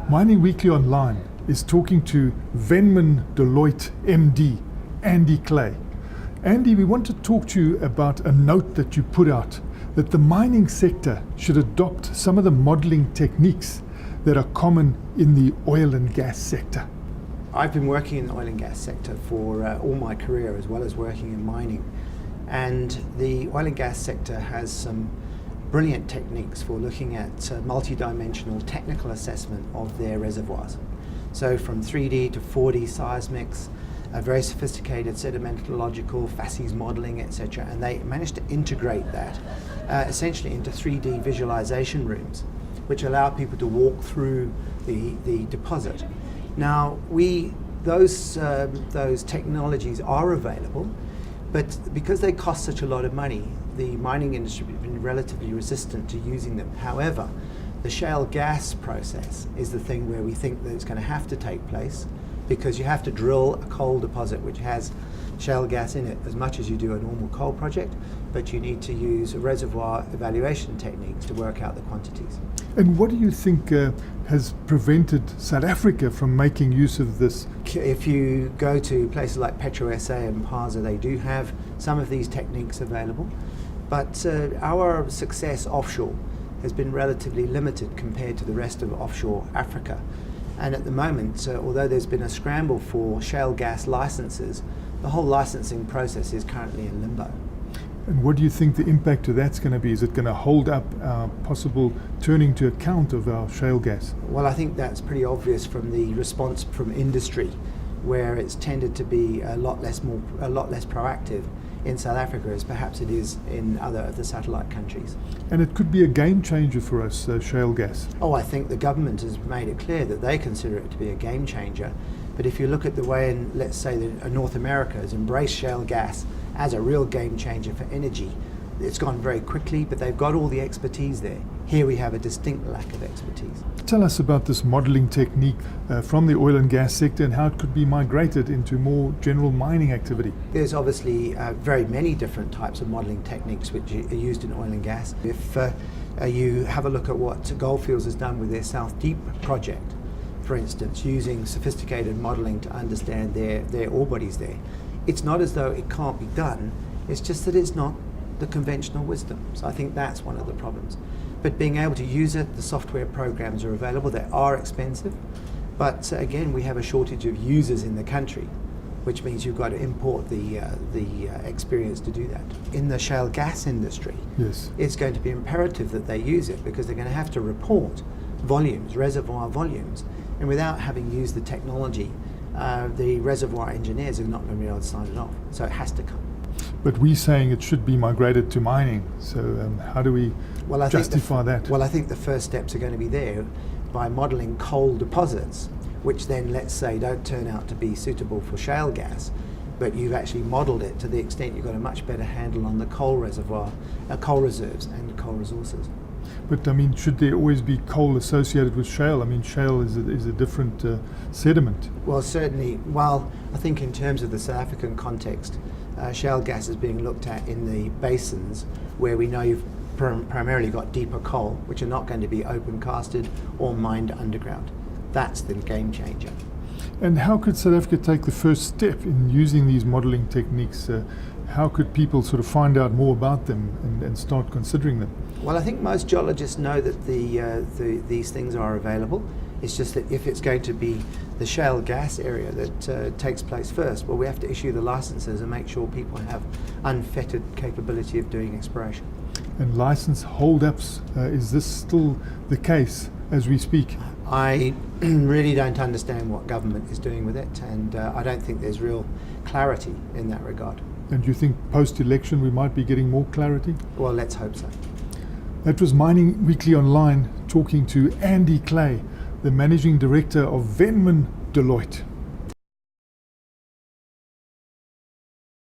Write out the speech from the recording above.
Mining Weekly Online is talking to Venmyn Deloitte, MD, Andy Clay. Andy, we want to talk to you about a note that you put out that the mining sector should adopt some of the modelling techniques that are common in the oil and gas sector. I've been working in the oil and gas sector for all my career, as well as working in mining. And the oil and gas sector has some brilliant techniques for looking at multi-dimensional technical assessment of their reservoirs. So from 3D to 4D seismics, a very sophisticated sedimentological, facies modeling, etc. And they managed to integrate that essentially into 3D visualization rooms, which allow people to walk through the deposit. Now, those technologies are available, but because they cost such a lot of money, the mining industry has been relatively resistant to using them. However, the shale gas process is the thing where we think that it's going to have to take place, because you have to drill a coal deposit which has shale gas in it as much as you do a normal coal project, but you need to use reservoir evaluation techniques to work out the quantities. And what do you think has prevented South Africa from making use of this? If you go to places like PetroSA and PASA, they do have some of these techniques available, but our success offshore has been relatively limited compared to the rest of offshore Africa. And at the moment, although there's been a scramble for shale gas licenses, the whole licensing process is currently in limbo. And what do you think the impact of that's going to be? Is it going to hold up our possible turning to account of our shale gas? Well, I think that's pretty obvious from the response from industry, where it's tended to be a lot less proactive in South Africa as perhaps it is in other of the satellite countries. And it could be a game changer for us, shale gas. Oh, I think the government has made it clear that they consider it to be a game changer. But if you look at the way, let's say that North America has embraced shale gas as a real game changer for energy, it's gone very quickly, but they've got all the expertise there. Here we have a distinct lack of expertise. Tell us about this modelling technique from the oil and gas sector and how it could be migrated into more general mining activity. There's obviously very many different types of modelling techniques which are used in oil and gas. If you have a look at what Goldfields has done with their South Deep project, for instance, using sophisticated modelling to understand their ore bodies there, it's not as though it can't be done, it's just that it's not the conventional wisdom. So I think that's one of the problems. But being able to use it, the software programs are available, they are expensive, but again, we have a shortage of users in the country, which means you've got to import the experience to do that. In the shale gas industry, yes, it's going to be imperative that they use it, because they're going to have to report volumes, reservoir volumes, and without having used the technology, the reservoir engineers are not going to be able to sign it off, so it has to come. But we're saying it should be migrated to mining, so how do we justify that? Well, I think the first steps are going to be there by modelling coal deposits, which then, let's say, don't turn out to be suitable for shale gas, but you've actually modelled it to the extent you've got a much better handle on the coal reservoir, coal reserves and coal resources. But I mean, should there always be coal associated with shale? I mean, shale is a different sediment. Well, certainly. Well, I think in terms of the South African context, shale gas is being looked at in the basins where we know you've primarily got deeper coal, which are not going to be open casted or mined underground. That's the game changer. And how could South Africa take the first step in using these modelling techniques? How could people sort of find out more about them and start considering them? Well, I think most geologists know that these things are available. It's just that if it's going to be the shale gas area that takes place first, well, we have to issue the licenses and make sure people have unfettered capability of doing exploration. And license hold-ups, is this still the case as we speak? I really don't understand what government is doing with it, and I don't think there's real clarity in that regard. And do you think post-election we might be getting more clarity? Well, let's hope so. That was Mining Weekly Online talking to Andy Clay, the Managing Director of Venmyn Deloitte.